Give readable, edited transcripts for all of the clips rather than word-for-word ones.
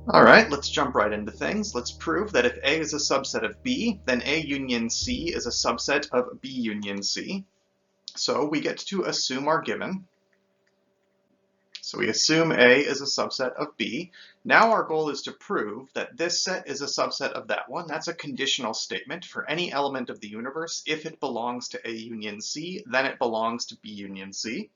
All right, let's jump right into things. Let's prove that if A is a subset of B, then A union C is a subset of B union C. So we get to assume our given. So we assume A is a subset of B. Now our goal is to prove that this set is a subset of that one. That's a conditional statement for any element of the universe. If it belongs to A union C, then it belongs to B union C.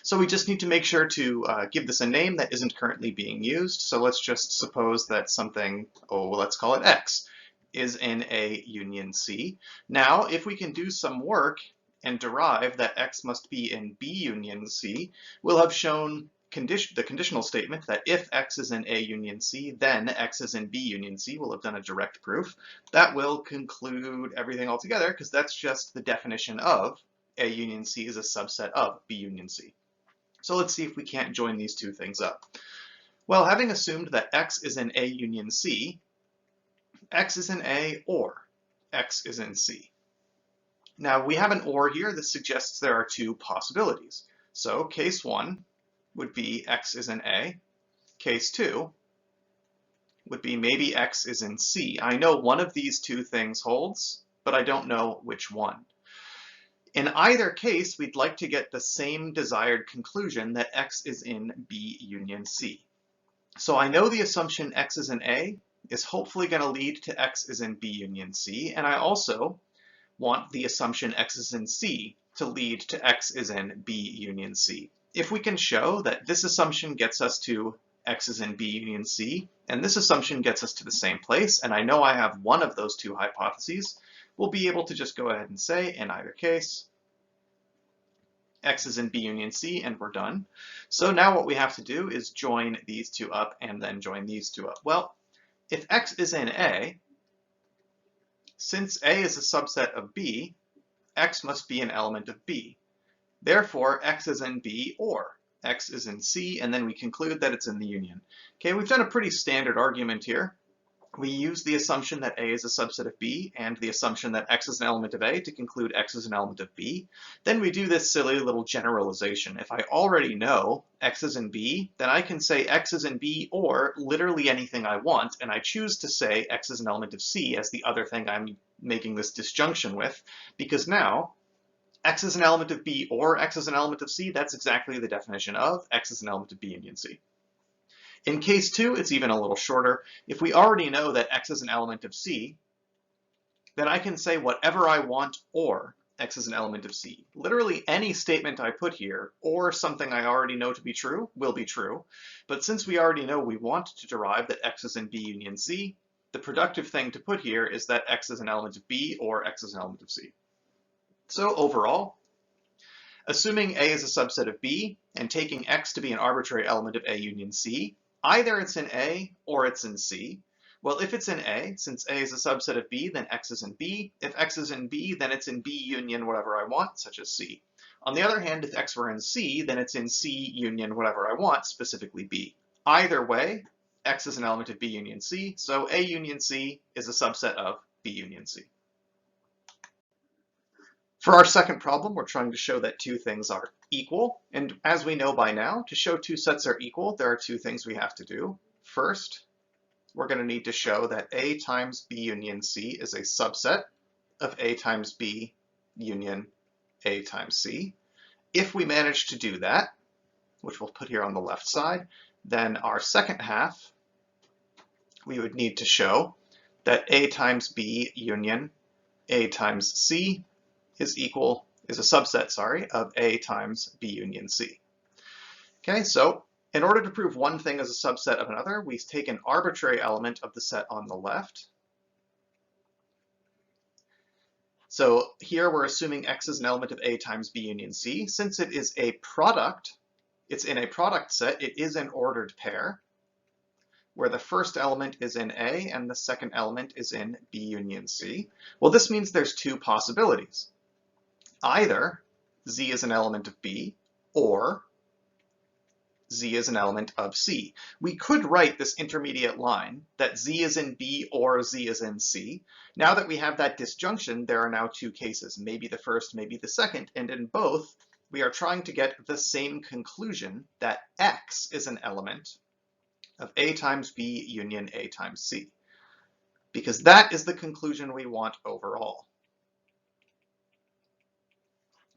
So we just need to make sure to give this a name that isn't currently being used. So let's just suppose that something, let's call it X, is in A union C. Now, if we can do some work and derive that X must be in B union C, we'll have shown the conditional statement that if X is in A union C, then X is in B union C. We'll have done a direct proof. That will conclude everything altogether because that's just the definition of A union C is a subset of B union C. So let's see if we can't join these two things up. Well, having assumed that X is in A union C, X is in A or X is in C. Now we have an or here. This suggests there are two possibilities. So case one would be X is in A. Case two would be maybe X is in C. I know one of these two things holds, but I don't know which one. In either case, we'd like to get the same desired conclusion that X is in B union C. So I know the assumption X is in A is hopefully going to lead to X is in B union C, and I also want the assumption X is in C to lead to X is in B union C. If we can show that this assumption gets us to X is in B union C, and this assumption gets us to the same place, and I know I have one of those two hypotheses, we'll be able to just go ahead and say, in either case, X is in B union C, and we're done. So now what we have to do is join these two up and then join these two up. Well, if X is in A, since A is a subset of B, X must be an element of B. Therefore, X is in B or X is in C, and then we conclude that it's in the union. Okay, we've done a pretty standard argument here. We use the assumption that A is a subset of B and the assumption that X is an element of A to conclude X is an element of B. Then we do this silly little generalization. If I already know X is in B, then I can say X is in B or literally anything I want, and I choose to say X is an element of C as the other thing I'm making this disjunction with, because now X is an element of B or X is an element of C, that's exactly the definition of X is an element of B union C. In case two, it's even a little shorter. If we already know that X is an element of C, then I can say whatever I want or X is an element of C. Literally any statement I put here or something I already know to be true will be true. But since we already know we want to derive that X is in B union C, the productive thing to put here is that X is an element of B or X is an element of C. So overall, assuming A is a subset of B and taking X to be an arbitrary element of A union C, either it's in A or it's in C. Well, if it's in A, since A is a subset of B, then X is in B. If X is in B, then it's in B union whatever I want, such as C. On the other hand, if X were in C, then it's in C union whatever I want, specifically B. Either way, X is an element of B union C, so A union C is a subset of B union C. For our second problem, we're trying to show that two things are equal. And as we know by now, to show two sets are equal, there are two things we have to do. First, we're going to need to show that A times B union C is a subset of A times B union A times C. If we manage to do that, which we'll put here on the left side, then our second half, we would need to show that A times B union A times C is a subset, of A times B union C. Okay, so in order to prove one thing as a subset of another, we take an arbitrary element of the set on the left. So here we're assuming X is an element of A times B union C. Since it is a product, it's in a product set, it is an ordered pair, where the first element is in A and the second element is in B union C. Well, this means there's two possibilities. Either Z is an element of B or Z is an element of C. We could write this intermediate line that Z is in B or Z is in C. Now that we have that disjunction, there are now two cases, maybe the first, maybe the second, and in both, we are trying to get the same conclusion that X is an element of A times B union A times C, because that is the conclusion we want overall.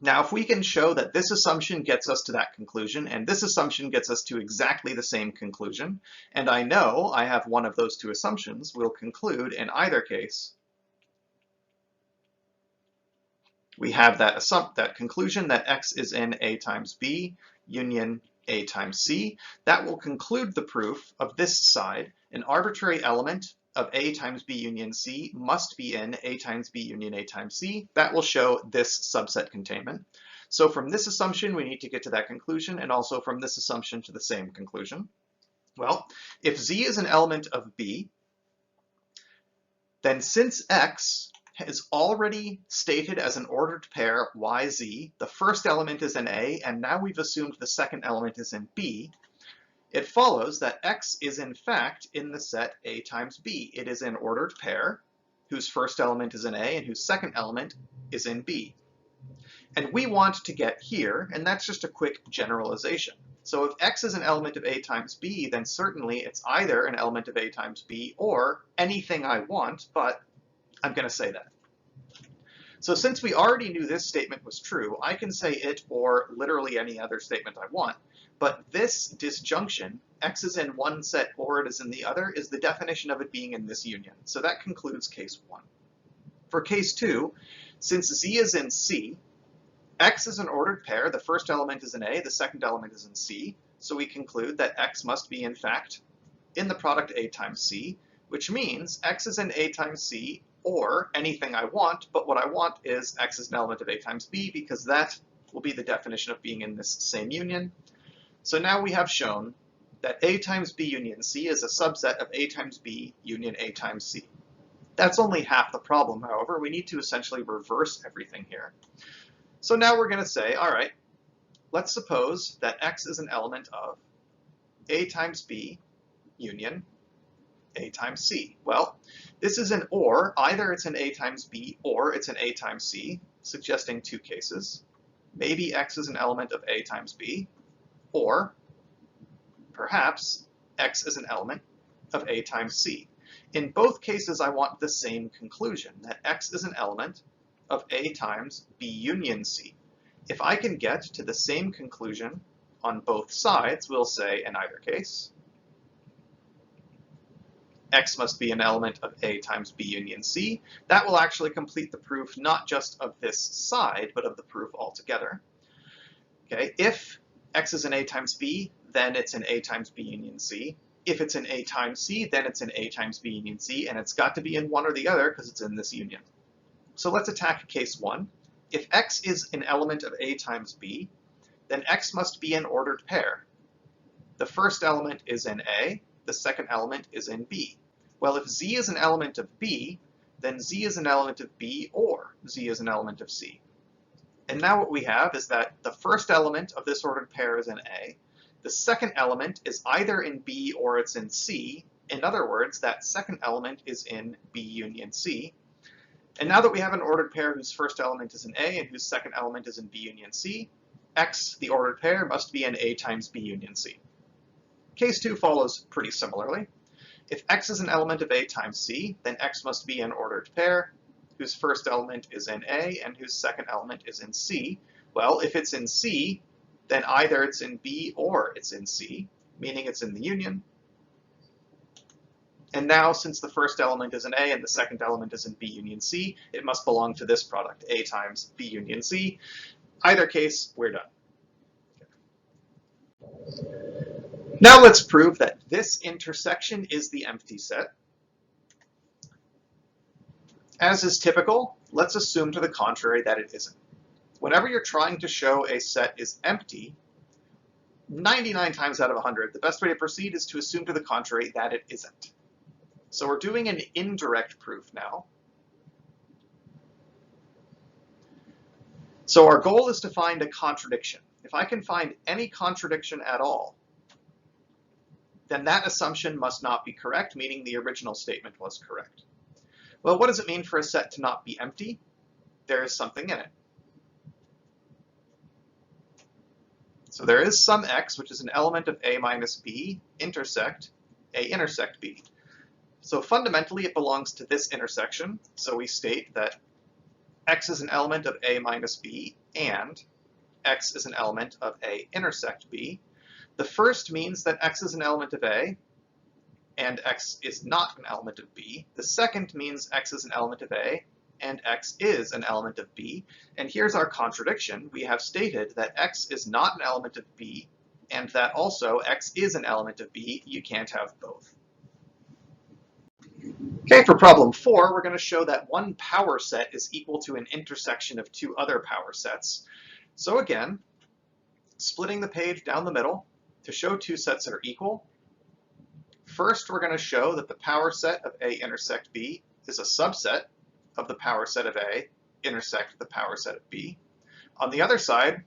Now, if we can show that this assumption gets us to that conclusion, and this assumption gets us to exactly the same conclusion, and I know I have one of those two assumptions, we'll conclude in either case we have that conclusion that X is in A times B union A times C. That will conclude the proof of this side. An arbitrary element of A times B union C must be in A times B union A times C. That will show this subset containment. So from this assumption, we need to get to that conclusion, and also from this assumption to the same conclusion. Well, if Z is an element of B, then since X is already stated as an ordered pair YZ, the first element is in A, and now we've assumed the second element is in B, it follows that X is in fact in the set A times B. It is an ordered pair whose first element is in A and whose second element is in B. And we want to get here, and that's just a quick generalization. So if X is an element of A times B, then certainly it's either an element of A times B or anything I want, but I'm going to say that. So since we already knew this statement was true, I can say it or literally any other statement I want. But this disjunction, X is in one set or it is in the other, is the definition of it being in this union. So that concludes case 1. For case 2, since Z is in C, X is an ordered pair. The first element is in A, the second element is in C. So we conclude that X must be, in fact, in the product A times C, which means X is in A times C or anything I want, but what I want is X is an element of A times B, because that will be the definition of being in this same union. So now we have shown that A times B union C is a subset of A times B union A times C. That's only half the problem, however. We need to essentially reverse everything here. So now we're going to say, all right, let's suppose that X is an element of A times B union A times C. Well, this is an or. Either it's an A times B or it's an A times C, suggesting two cases. Maybe X is an element of A times B, or perhaps X is an element of A times C. In both cases, I want the same conclusion, that X is an element of A times B union C. If I can get to the same conclusion on both sides, we'll say in either case, X must be an element of A times B union C. That will actually complete the proof not just of this side, but of the proof altogether. Okay, if X is an A times B, then it's an A times B union C. If it's an A times C, then it's an A times B union C, and it's got to be in one or the other because it's in this union. So let's attack case 1. If X is an element of A times B, then X must be an ordered pair. The first element is in A, the second element is in B. Well, if Z is an element of B, then Z is an element of B or Z is an element of C. And now what we have is that the first element of this ordered pair is in A. The second element is either in B or it's in C. In other words, that second element is in B union C. And now that we have an ordered pair whose first element is in A and whose second element is in B union C, X, the ordered pair, must be in A times B union C. Case 2 follows pretty similarly. If X is an element of A times C, then X must be an ordered pair whose first element is in A and whose second element is in C. Well, if it's in C, then either it's in B or it's in C, meaning it's in the union. And now, since the first element is in A and the second element is in B union C, it must belong to this product, A times B union C. Either case, we're done. Now let's prove that this intersection is the empty set. As is typical, let's assume to the contrary that it isn't. Whenever you're trying to show a set is empty, 99 times out of 100, the best way to proceed is to assume to the contrary that it isn't. So we're doing an indirect proof now. So our goal is to find a contradiction. If I can find any contradiction at all, then that assumption must not be correct, meaning the original statement was correct. Well, what does it mean for a set to not be empty? There is something in it. So there is some X, which is an element of A minus B, intersect A intersect B. So fundamentally it belongs to this intersection, so we state that x is an element of A minus B and x is an element of A intersect B. The first means that x is an element of A and x is not an element of B. The second means x is an element of A and x is an element of B. And here's our contradiction. We have stated that x is not an element of B and that also x is an element of B. You can't have both. Okay, for problem 4, we're going to show that one power set is equal to an intersection of two other power sets. So again, splitting the page down the middle to show two sets that are equal. First, we're going to show that the power set of A intersect B is a subset of the power set of A intersect the power set of B. On the other side,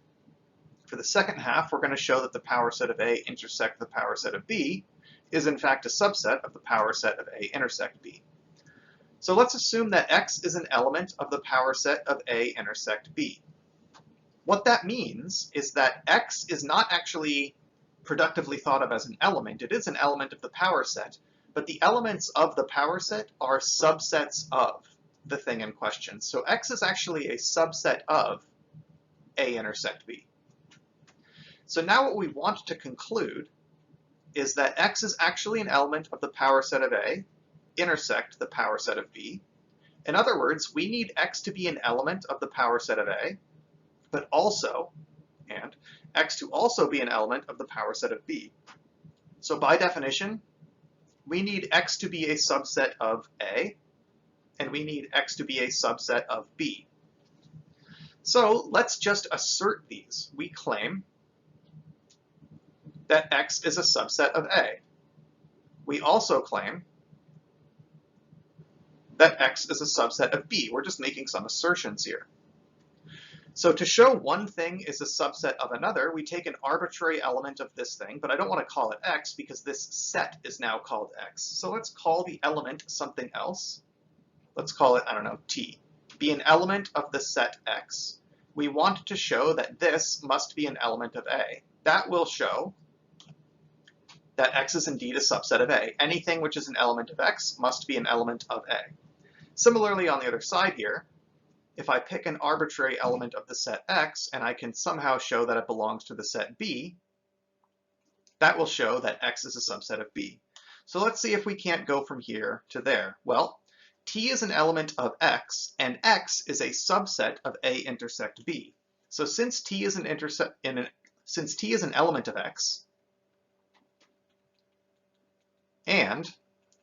for the second half, we're going to show that the power set of A intersect the power set of B is in fact a subset of the power set of A intersect B. So let's assume that x is an element of the power set of A intersect B. What that means is that x is not actually productively thought of as an element. It is an element of the power set, but the elements of the power set are subsets of the thing in question. So x is actually a subset of A intersect B. So now what we want to conclude is that x is actually an element of the power set of A intersect the power set of B. In other words, we need x to be an element of the power set of A, but also, and x to also be an element of the power set of B. So by definition, we need x to be a subset of A, and we need x to be a subset of B. So let's just assert these. We claim that x is a subset of A. We also claim that x is a subset of B. We're just making some assertions here. So to show one thing is a subset of another, we take an arbitrary element of this thing, but I don't want to call it x because this set is now called x. So let's call the element something else. Let's call it, I don't know, t. Be an element of the set x. We want to show that this must be an element of A. That will show that x is indeed a subset of A. Anything which is an element of x must be an element of A. Similarly, on the other side here, if I pick an arbitrary element of the set x and I can somehow show that it belongs to the set B, that will show that x is a subset of B. So let's see if we can't go from here to there. Well, t is an element of x, and x is a subset of A intersect B. So since t is an element of x, and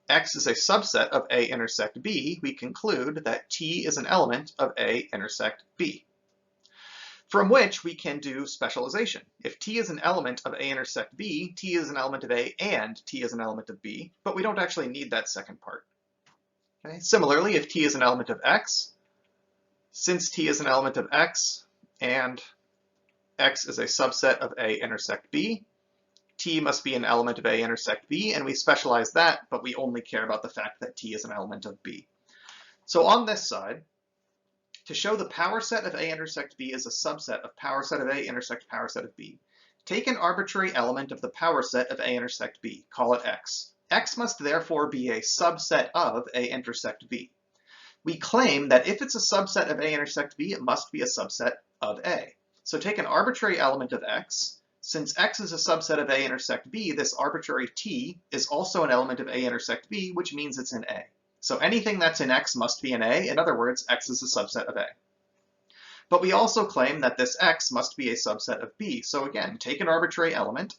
x is a subset of A intersect B, we conclude that t is an element of A intersect B. From which we can do specialization. If t is an element of A intersect B, t is an element of A and t is an element of B, but we don't actually need that second part. Okay? Similarly, if t is an element of x, since t is an element of x and x is a subset of A intersect B, t must be an element of A intersect B, and we specialize that, but we only care about the fact that t is an element of B. So on this side, to show the power set of A intersect B is a subset of power set of A intersect power set of B, take an arbitrary element of the power set of A intersect B, call it x. X must therefore be a subset of A intersect B. We claim that if it's a subset of A intersect B, it must be a subset of A. So take an arbitrary element of x. Since x is a subset of A intersect B, this arbitrary t is also an element of A intersect B, which means it's in A. So anything that's in x must be in A. In other words, x is a subset of A. But we also claim that this x must be a subset of B. So again, take an arbitrary element.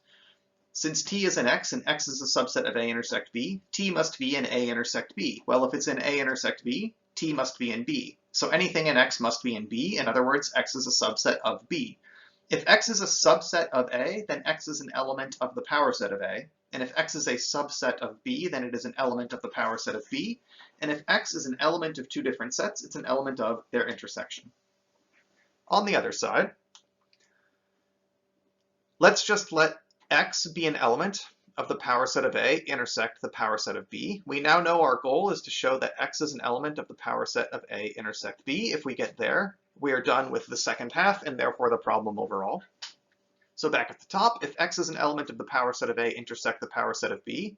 Since t is in x and x is a subset of A intersect B, t must be in A intersect B. Well, if it's in A intersect B, t must be in B. So anything in x must be in B. In other words, x is a subset of B. If x is a subset of A, then x is an element of the power set of A. And if x is a subset of B, then it is an element of the power set of B. And if x is an element of two different sets, it's an element of their intersection. On the other side, let's just let x be an element of the power set of A intersect the power set of B. We now know our goal is to show that x is an element of the power set of A intersect B. If we get there, we are done with the second half and therefore the problem overall. So back at the top, if x is an element of the power set of A intersect the power set of B,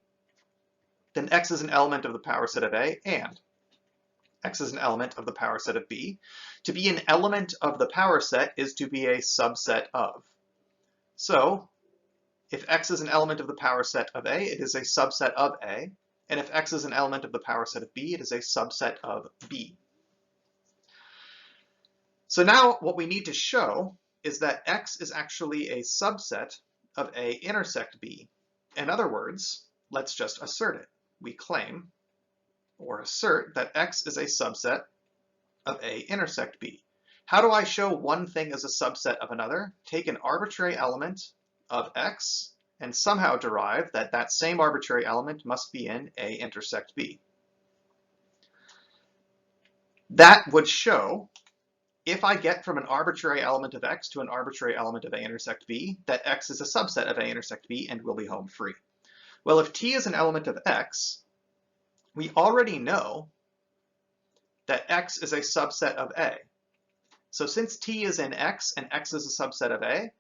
then x is an element of the power set of A, and x is an element of the power set of B. To be an element of the power set is to be a subset of. So if x is an element of the power set of A, it is a subset of A. And if x is an element of the power set of B, it is a subset of B. So now what we need to show is that x is actually a subset of A intersect B. In other words, let's just assert it. We claim or assert that x is a subset of A intersect B. How do I show one thing as a subset of another? Take an arbitrary element of x and somehow derive that that same arbitrary element must be in A intersect B. That would show, if I get from an arbitrary element of x to an arbitrary element of A intersect B, that x is a subset of A intersect B and will be home free. Well, if t is an element of x, we already know that x is a subset of A. So since t is in x and x is a subset of A,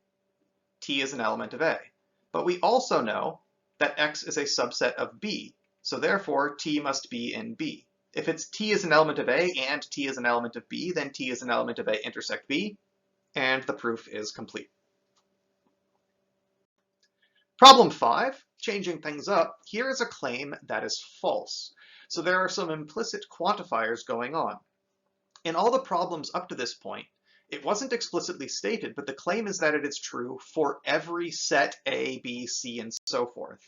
t is an element of A. But we also know that x is a subset of B, so therefore t must be in B. If it's t is an element of A and t is an element of B, then t is an element of A intersect B, and the proof is complete. Problem 5, changing things up, here is a claim that is false. So there are some implicit quantifiers going on. In all the problems up to this point, it wasn't explicitly stated, but the claim is that it is true for every set A, B, C, and so forth.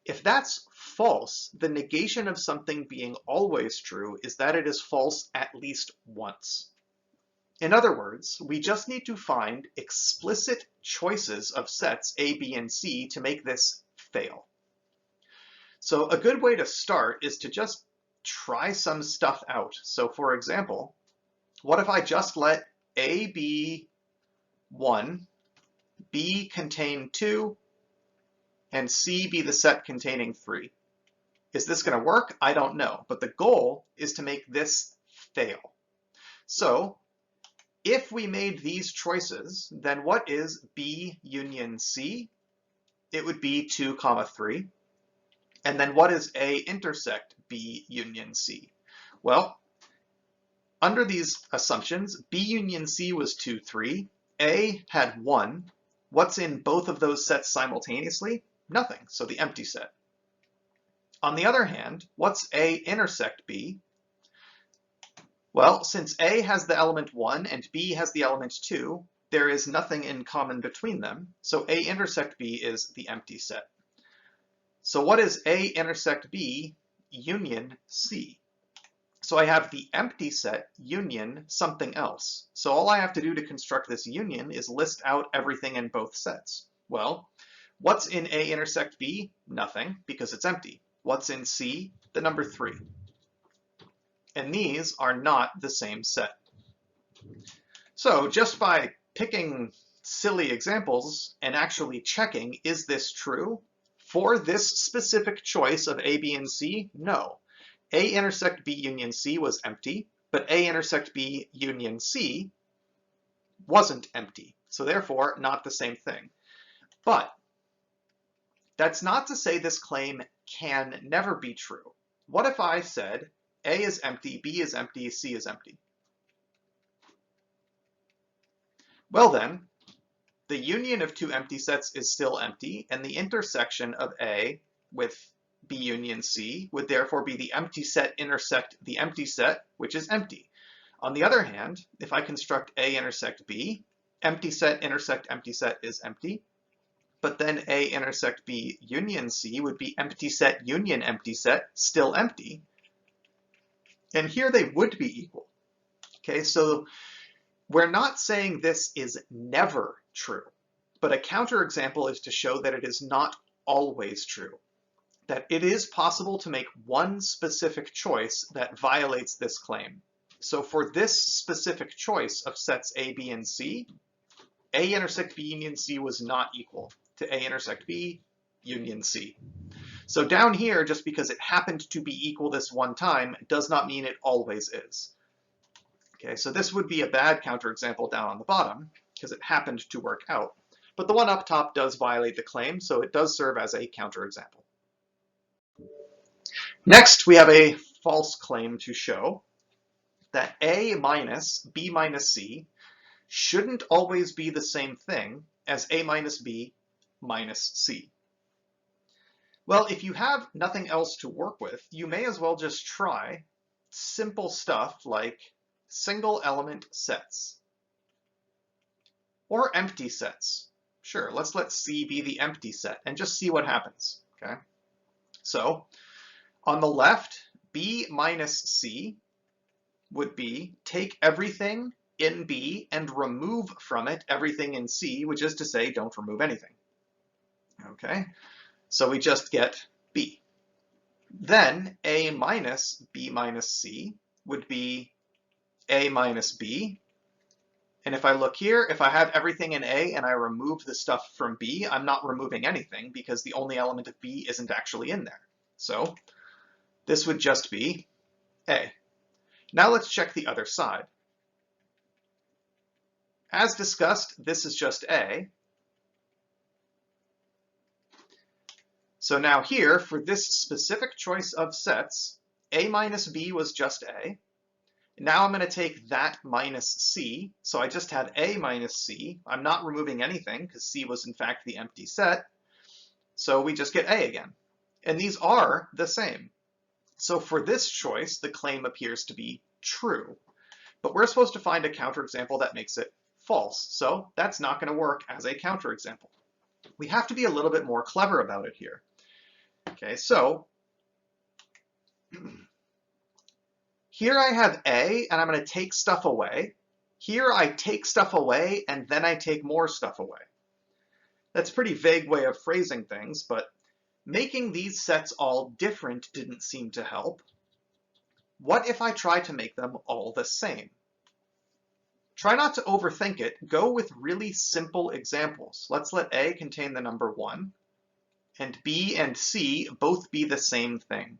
If that's false, the negation of something being always true is that it is false at least once. In other words, we just need to find explicit choices of sets A, B, and C to make this fail. So a good way to start is to just try some stuff out. So for example, what if I just let A be 1, B contain 2, and C be the set containing 3? Is this going to work? I don't know, but the goal is to make this fail. So if we made these choices, then what is B union C? It would be 2, 3. And then what is A intersect B union C? Well, under these assumptions, B union C was 2, 3. A had 1. What's in both of those sets simultaneously? Nothing, so the empty set. On the other hand, what's A intersect B? Well, since A has the element 1 and B has the element 2, there is nothing in common between them, so A intersect B is the empty set. So what is A intersect B union C? So I have the empty set union something else. So all I have to do to construct this union is list out everything in both sets. Well, what's in A intersect B? Nothing, because it's empty. What's in C? The number 3. And these are not the same set. So just by picking silly examples and actually checking, is this true? For this specific choice of A, B, and C, no. A intersect B union C was empty, but A intersect B union C wasn't empty. So therefore, not the same thing. But that's not to say this claim can never be true. What if I said A is empty, B is empty, C is empty? Well then, the union of two empty sets is still empty, and the intersection of A with B union C would therefore be the empty set intersect the empty set, which is empty. On the other hand, if I construct A intersect B, empty set intersect empty set is empty, but then A intersect B union C would be empty set union empty set, still empty. And here they would be equal. Okay, so we're not saying this is never true, but a counterexample is to show that it is not always true, that it is possible to make one specific choice that violates this claim. So for this specific choice of sets A, B, and C, A intersect B union C was not equal to A intersect B union C. So down here, just because it happened to be equal this one time does not mean it always is. Okay, so this would be a bad counterexample down on the bottom because it happened to work out. But the one up top does violate the claim, so it does serve as a counterexample. Next, we have a false claim to show that A minus B minus C shouldn't always be the same thing as A minus B minus C. Well, if you have nothing else to work with, you may as well just try simple stuff like single element sets or empty sets. Sure, let's let C be the empty set and just see what happens, okay? So on the left, B minus C would be take everything in B and remove from it everything in C, which is to say don't remove anything, okay? So we just get B. Then A minus B minus C would be A minus B. And if I look here, if I have everything in A and I remove the stuff from B, I'm not removing anything because the only element of B isn't actually in there. So this would just be A. Now let's check the other side. As discussed, this is just A. So now here, for this specific choice of sets, A minus B was just A. Now I'm going to take that minus C, so I just have A minus C. I'm not removing anything because C was in fact the empty set, so we just get A again. And these are the same. So for this choice, the claim appears to be true, but we're supposed to find a counterexample that makes it false, so that's not going to work as a counterexample. We have to be a little bit more clever about it here. Okay, so here I have A, and I'm going to take stuff away. Here I take stuff away, and then I take more stuff away. That's a pretty vague way of phrasing things, but making these sets all different didn't seem to help. What if I try to make them all the same? Try not to overthink it. Go with really simple examples. Let's let A contain the number 1, and B and C both be the same thing.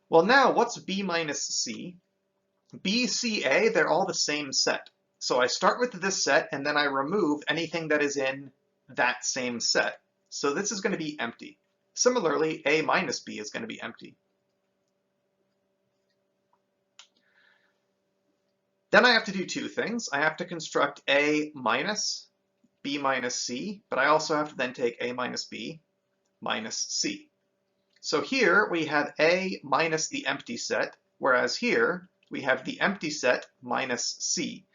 Well, now what's B minus C? B, C, A, they're all the same set. So I start with this set and then I remove anything that is in that same set. So this is going to be empty. Similarly, A minus B is going to be empty. Then I have to do two things. I have to construct A minus B minus C, but I also have to then take A minus B minus C. So here we have A minus the empty set, whereas here we have the empty set minus C.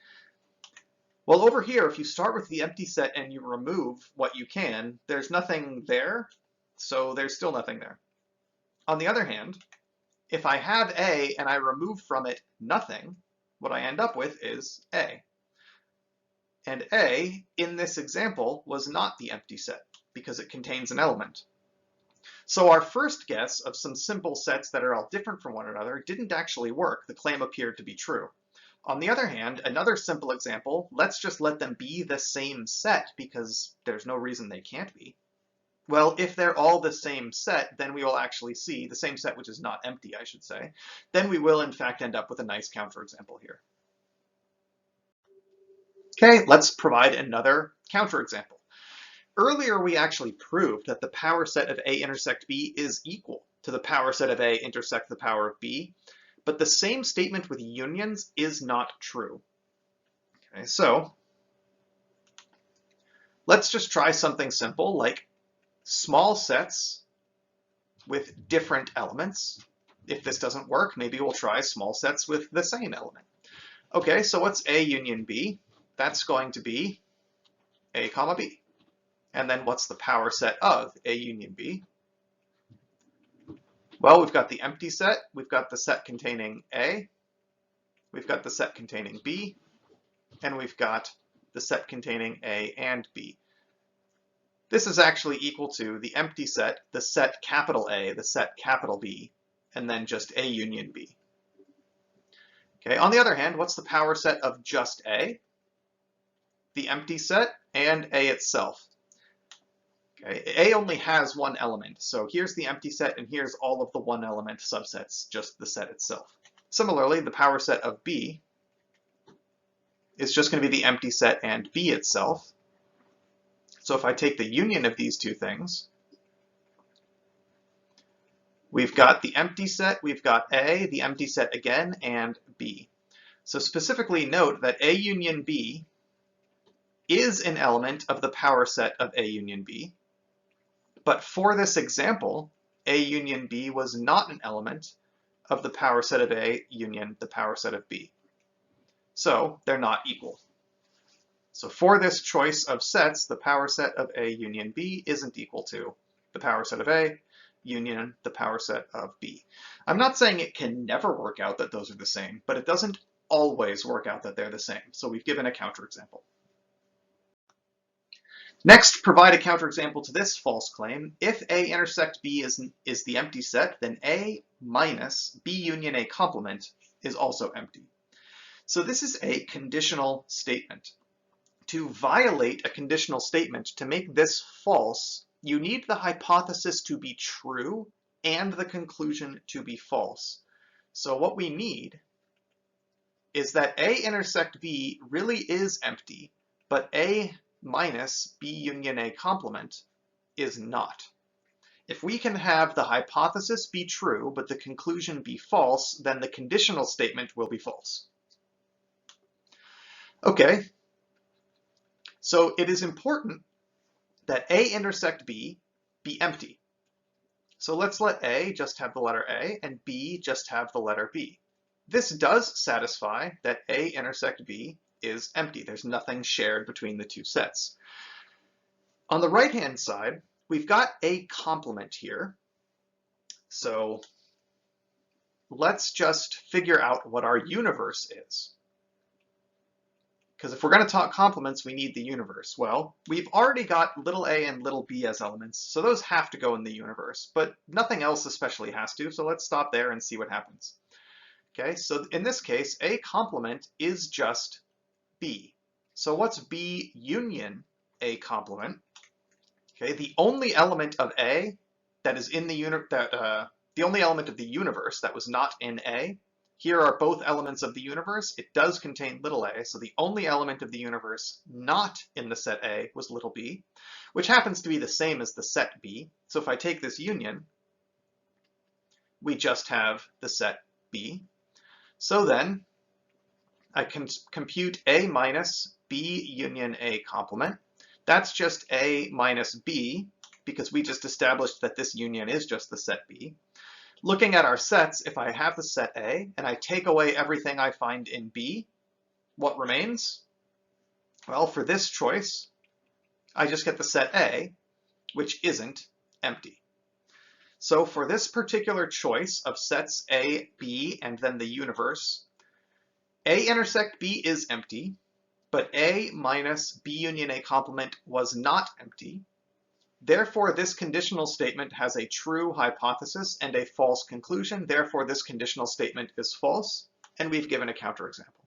Well, over here, if you start with the empty set and you remove what you can, there's nothing there, so there's still nothing there. On the other hand, if I have A and I remove from it nothing, what I end up with is A. And A, in this example, was not the empty set because it contains an element. So our first guess of some simple sets that are all different from one another didn't actually work. The claim appeared to be true. On the other hand, another simple example, let's just let them be the same set because there's no reason they can't be. Well, if they're all the same set, then we will actually see, the same set which is not empty, I should say, then we will in fact end up with a nice counterexample here. Okay, let's provide another counterexample. Earlier, we actually proved that the power set of A intersect B is equal to the power set of A intersect the power of B, but the same statement with unions is not true. Okay, so let's just try something simple like small sets with different elements. If this doesn't work, maybe we'll try small sets with the same element. Okay, so what's A union B? That's going to be A comma B. And then what's the power set of A union B? Well, we've got the empty set, we've got the set containing A, we've got the set containing B, and we've got the set containing A and B. This is actually equal to the empty set, the set capital A, the set capital B, and then just A union B. Okay, on the other hand, what's the power set of just A? The empty set and A itself. Okay, A only has one element, so here's the empty set and here's all of the one element subsets, just the set itself. Similarly, the power set of B is just going to be the empty set and B itself. So if I take the union of these two things, We've got the empty set, we've got A, the empty set again, and B. So specifically note that A union B is an element of the power set of A union B, but for this example, A union B was not an element of the power set of A union the power set of B. So they're not equal. So for this choice of sets, the power set of A union B isn't equal to the power set of A union the power set of B. I'm not saying it can never work out that those are the same, but it doesn't always work out that they're the same. So we've given a counterexample. Next, provide a counterexample to this false claim. If A intersect B is the empty set, then A minus B union A complement is also empty. So this is a conditional statement. To violate a conditional statement, to make this false, you need the hypothesis to be true and the conclusion to be false. So what we need is that A intersect B really is empty, but A minus B union A complement is not. If we can have the hypothesis be true, but the conclusion be false, then the conditional statement will be false. Okay, so it is important that A intersect B be empty. So let's let A just have the letter A and B just have the letter B. This does satisfy that A intersect B is empty. There's nothing shared between the two sets. On the right-hand side, we've got A complement here. So let's just figure out what our universe is. Because if we're going to talk complements, we need the universe. Well, we've already got little a and little b as elements, so those have to go in the universe, but nothing else especially has to, so let's stop there and see what happens. Okay, so in this case, A complement is just B. So what's B union A complement? Okay, the only element of A that is in the the only element of the universe that was not in A. Here are both elements of the universe. It does contain little a, so the only element of the universe not in the set A was little b, which happens to be the same as the set B. So if I take this union, we just have the set B. So then I can compute A minus B union A complement. That's just A minus B, because we just established that this union is just the set B. Looking at our sets, if I have the set A and I take away everything I find in B, what remains? Well, for this choice, I just get the set A, which isn't empty. So for this particular choice of sets A, B, and then the universe, A intersect B is empty, but A minus B union A complement was not empty. Therefore, this conditional statement has a true hypothesis and a false conclusion. Therefore, this conditional statement is false, and we've given a counterexample.